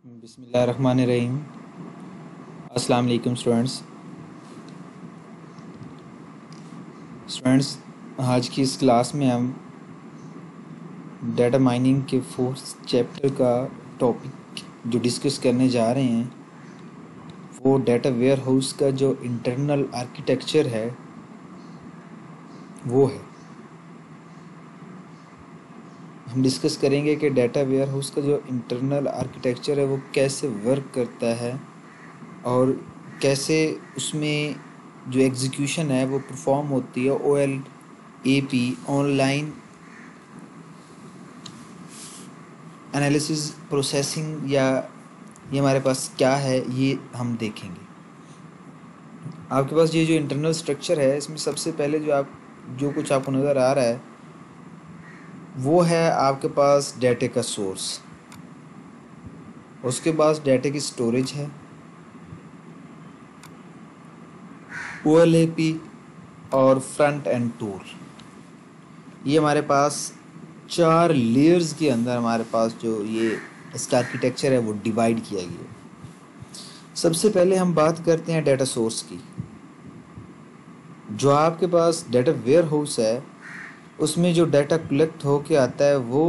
बिस्मिल्लाहिर्रहमानिर्रहीम। अस्सलाम वालेकुम स्टूडेंट्स, आज की इस क्लास में हम डाटा माइनिंग के फोर्थ चैप्टर का टॉपिक जो डिस्कस करने जा रहे हैं वो डाटा वेयर हाउस का जो इंटरनल आर्किटेक्चर है वो है। हम डिस्कस करेंगे कि डाटा वेयर हाउस का जो इंटरनल आर्किटेक्चर है वो कैसे वर्क करता है और कैसे उसमें जो एग्जीक्यूशन है वो परफॉर्म होती है। OLAP ऑनलाइन एनालिसिस प्रोसेसिंग या ये हमारे पास क्या है ये हम देखेंगे। आपके पास ये जो इंटरनल स्ट्रक्चर है इसमें सबसे पहले जो कुछ आपको नज़र आ रहा है वो है आपके पास डाटे का सोर्स, उसके बाद डाटे की स्टोरेज है, OLAP और फ्रंट एंड टूल। ये हमारे पास 4 लेयर्स के अंदर हमारे पास जो ये इसका आर्किटेक्चर है वो डिवाइड किया गया है। सबसे पहले हम बात करते हैं डाटा सोर्स की। जो आपके पास डाटा वेयर हाउस है उसमें जो डाटा कलेक्ट होके आता है वो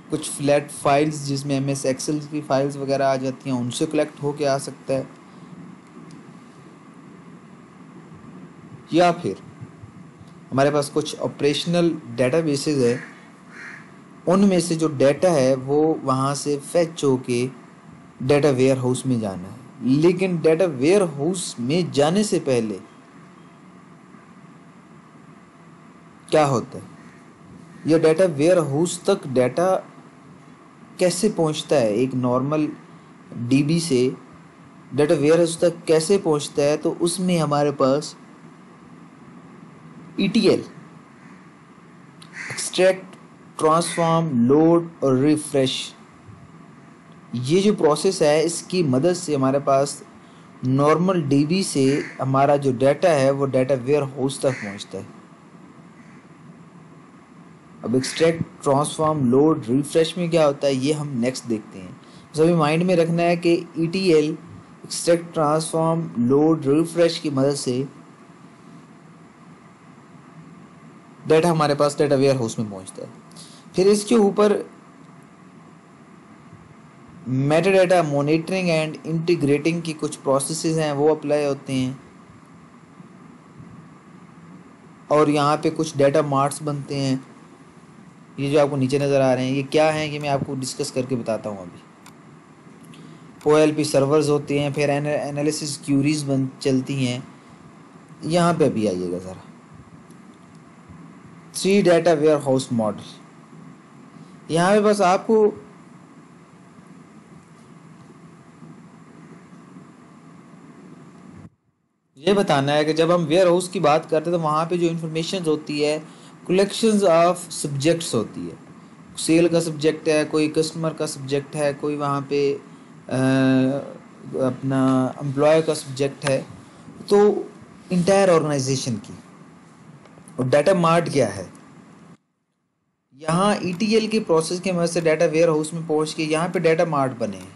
कुछ फ्लैट फाइल्स जिसमें MS एक्सेल की फाइल्स वगैरह आ जाती हैं उनसे कलेक्ट होके आ सकता है, या फिर हमारे पास कुछ ऑपरेशनल डेटाबेसेस है उनमें से जो डाटा है वो वहाँ से फेच होके डाटा वेयर हाउस में जाना है। लेकिन डाटा वेयर हाउस में जाने से पहले क्या होता है, यह डाटा वेयर हाउस तक डाटा कैसे पहुंचता है, एक नॉर्मल DB से डाटा वेयर हाउस तक कैसे पहुंचता है, तो उसमें हमारे पास ETL एक्सट्रैक्ट, ट्रांसफॉर्म, लोड और रिफ्रेश ये जो प्रोसेस है इसकी मदद से हमारे पास नॉर्मल DB से हमारा जो डाटा है वो डाटा वेयर हाउस तक पहुंचता है। अब एक्सट्रैक्ट, ट्रांसफॉर्म, लोड, रिफ्रेश में क्या होता है ये हम नेक्स्ट देखते हैं। सभी माइंड में रखना है कि ETL extract, transform, load, refresh की मदद से डाटा हमारे पास डाटा वेयर हाउस में पहुंचता है। फिर इसके ऊपर मेटाडाटा मॉनिटरिंग एंड इंटीग्रेटिंग की कुछ प्रोसेसेस हैं वो अप्लाई होते हैं और यहाँ पे कुछ डाटा मार्ट्स बनते हैं। ये जो आपको नीचे नज़र आ रहे हैं ये क्या हैं ये मैं आपको डिस्कस करके बताता हूँ। अभी OLP सर्वर्स होते हैं, फिर एनालिसिस क्यूरीज चलती हैं। यहाँ पे अभी आइएगा ज़रा, 3 डाटा वेयर हाउस मॉडल। यहाँ पे बस आपको ये बताना है कि जब हम वेयर हाउस की बात करते हैं तो वहाँ पे जो इन्फॉर्मेशन होती है कलेक्शंस ऑफ सब्जेक्ट्स होती है। सेल का सब्जेक्ट है, कोई कस्टमर का सब्जेक्ट है, कोई वहाँ पे अपना एम्प्लॉय का सब्जेक्ट है, तो इंटायर ऑर्गेनाइजेशन की। और डाटा मार्ट क्या है, यहाँ ETL के प्रोसेस की मदद से डाटा वेयर हाउस में पहुँच के यहाँ पे डाटा मार्ट बने हैं।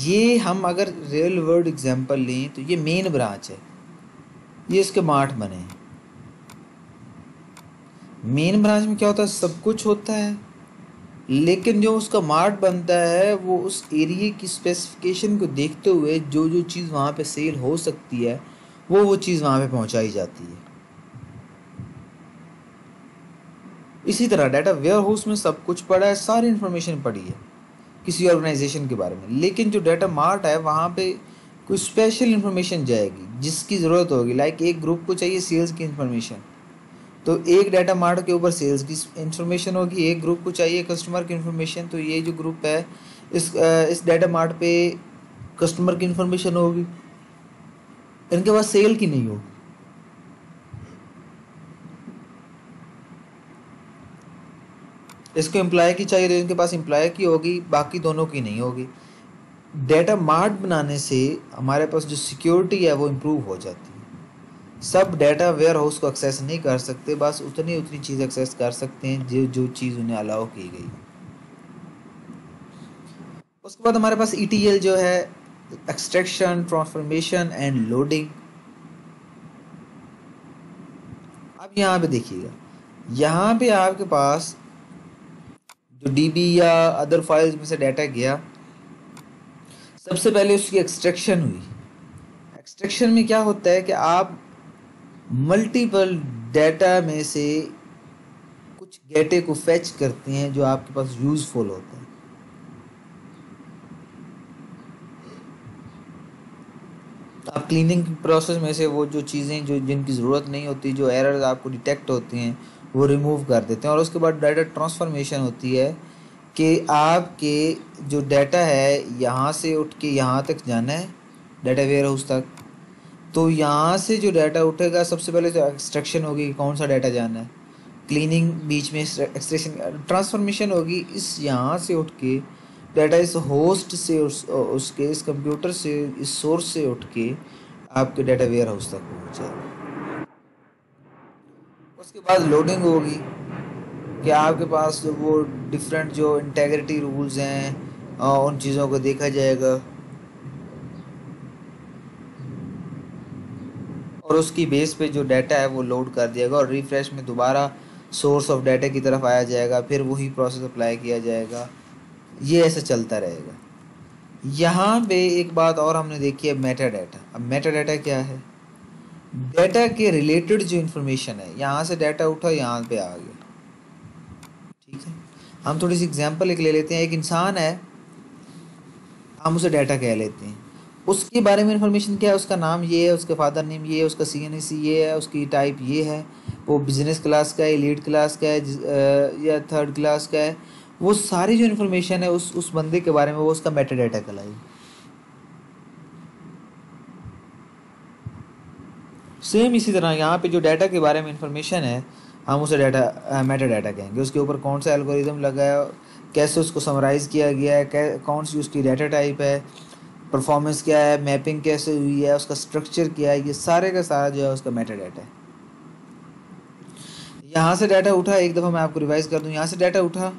ये हम अगर रियल वर्ल्ड एग्जांपल लें तो ये मेन ब्रांच है, ये इसके मार्ट बने हैं। मेन ब्रांच में क्या होता है, सब कुछ होता है, लेकिन जो उसका मार्ट बनता है वो उस एरिया की स्पेसिफिकेशन को देखते हुए जो जो चीज़ वहाँ पे सेल हो सकती है वो चीज़ वहाँ पे पहुँचाई जाती है। इसी तरह डाटा वेयर हाउस में सब कुछ पड़ा है, सारी इन्फॉर्मेशन पड़ी है किसी ऑर्गेनाइजेशन के बारे में। लेकिन जो डाटा मार्ट है वहाँ पे कोई स्पेशल इन्फॉर्मेशन जाएगी जिसकी ज़रूरत होगी। लाइक एक ग्रुप को चाहिए सेल्स की इन्फॉर्मेशन, तो एक डाटा मार्ट के ऊपर सेल्स की इंफॉर्मेशन होगी। एक ग्रुप को चाहिए कस्टमर की इन्फॉर्मेशन, तो ये जो ग्रुप है इस डाटा मार्ट पे कस्टमर की इन्फॉर्मेशन होगी, इनके पास सेल की नहीं होगी। इसको एम्प्लॉय की चाहिए तो इनके पास एम्प्लॉय की होगी, बाकी दोनों की नहीं होगी। डाटा मार्ट बनाने से हमारे पास जो सिक्योरिटी है वो इम्प्रूव हो जाती है। सब डाटा वेयर हाउस को एक्सेस नहीं कर सकते, बस उतनी चीज़ एक्सेस कर सकते हैं जो जो चीज़ उन्हें अलाउ की गई। उसके बाद हमारे पास ETL जो है, एक्सट्रैक्शन, ट्रांसफॉर्मेशन एंड लोडिंग। अब यहाँ पे देखिएगा, यहाँ पे आपके पास जो DB या अदर फाइल्स में से डाटा गया, सबसे पहले उसकी एक्सट्रैक्शन हुई। एक्सट्रैक्शन में क्या होता है कि आप मल्टीपल डाटा में से कुछ डाटे को फेच करते हैं जो आपके पास यूजफुल होता है। आप क्लीनिंग प्रोसेस में से वो जो चीज़ें जो जिनकी ज़रूरत नहीं होती, जो एरर्स आपको डिटेक्ट होती हैं, वो रिमूव कर देते हैं। और उसके बाद डाटा ट्रांसफॉर्मेशन होती है कि आपके जो डाटा है यहाँ से उठ के यहाँ तक जाना है, डाटा वेयर हाउस तक। तो यहाँ से जो डाटा उठेगा, सबसे पहले तो एक्सट्रैक्शन होगी कि कौन सा डाटा जाना है, क्लीनिंग बीच में, एक्सट्रैक्शन, ट्रांसफॉर्मेशन होगी इस यहाँ से उठ के डाटा इस होस्ट से उसके इस कंप्यूटर से इस सोर्स से उठ के आपके डाटा वेयर हाउस तक पहुँच जाएगा। उसके बाद लोडिंग होगी कि आपके पास जो वो डिफरेंट जो इंटेग्रिटी रूल्स हैं उन चीज़ों को देखा जाएगा और उसकी बेस पे जो डाटा है वो लोड कर दिएगा और रिफ्रेश में दोबारा सोर्स ऑफ डाटा की तरफ आया जाएगा, फिर वही प्रोसेस अप्लाई किया जाएगा। ये ऐसे चलता रहेगा। यहाँ पे एक बात और हमने देखी है, मेटा डाटा। अब मेटा डाटा क्या है? डाटा के रिलेटेड जो इन्फॉर्मेशन है, यहाँ से डाटा उठा, यहाँ पे आ गया, ठीक है। हम थोड़ी सी एग्जांपल एक ले लेते हैं। एक इंसान है, हम उसे डाटा कह लेते हैं। उसके बारे में इंफॉर्मेशन क्या है? उसका नाम ये है, उसका फादर नेम ये है, उसका CNAC ये है, उसकी टाइप ये है, वो बिजनेस क्लास का है, एलीट क्लास का है, या थर्ड क्लास का है। वो सारी जो इन्फॉर्मेशन है उस बंदे के बारे में, वो उसका मेटा डाटा कहलाएगी। सेम इसी तरह यहाँ पे जो डाटा के बारे में इंफॉर्मेशन है, हम उसे डाटा मेटा डाटा कहेंगे। उसके ऊपर कौन सा एल्गोरिदम लगा है, कैसे उसको समराइज़ किया गया है, कौन सी उसकी डाटा टाइप है, परफॉर्मेंस क्या है, मैपिंग कैसे हुई है, उसका स्ट्रक्चर क्या है, ये सारे का सारा जो है उसका मेटा डाटा है। यहाँ से डाटा उठा, एक दफ़ा मैं आपको रिवाइज कर दूँ, यहाँ से डाटा उठा,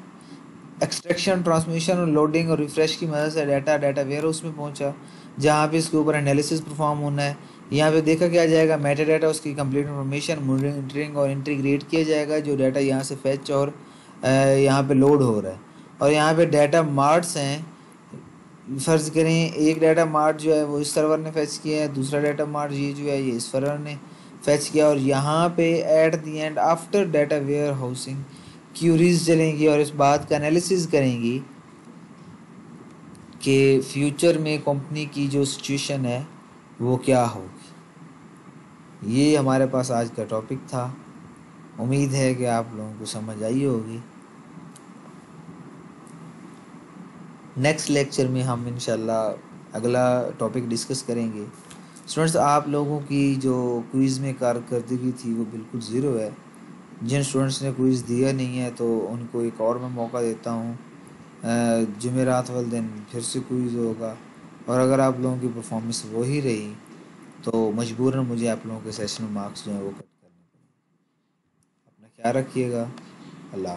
एक्सट्रैक्शन, ट्रांसमिशन और लोडिंग और रिफ्रेश की मदद से डाटा वेयर हाउस में पहुँचा, जहाँ पे इसके ऊपर एनालिसिस परफॉर्म होना है। यहाँ पे देखा क्या जाएगा, मेटा डाटा, उसकी कंप्लीट इन्फॉर्मेशन मॉनिटरिंग और इंटीग्रेट किया जाएगा, जो डाटा यहाँ से फेच और यहाँ पे लोड हो रहा है। और यहाँ पे डाटा मार्ट्स हैं। फ़र्ज़ करें एक डाटा मार्ट जो है वो इस सर्वर ने फेच किया है, दूसरा डाटा मार्ट ये जो है ये इस सर्वर ने फेच किया, और यहाँ पे at the end after data warehousing queries चलेंगी और इस बात का एनालिसिस करेंगी कि फ्यूचर में कंपनी की जो सिचुएशन है वो क्या होगी। ये हमारे पास आज का टॉपिक था। उम्मीद है कि आप लोगों को समझ आई होगी। नेक्स्ट लेक्चर में हम इंशाल्लाह अगला टॉपिक डिस्कस करेंगे। स्टूडेंट्स, आप लोगों की जो क्विज़ में कारकर्दगी थी वो बिल्कुल ज़ीरो है। जिन स्टूडेंट्स ने क्विज़ दिया नहीं है तो उनको एक और मैं मौका देता हूँ, जुमेरात वाले दिन फिर से क्विज़ होगा, और अगर आप लोगों की परफॉर्मेंस वही रही तो मजबूरन मुझे आप लोगों के सेशन मार्क्स जो हैं वो कट करने पड़ेंगे। अपना ख्याल रखिएगा। अल्लाह।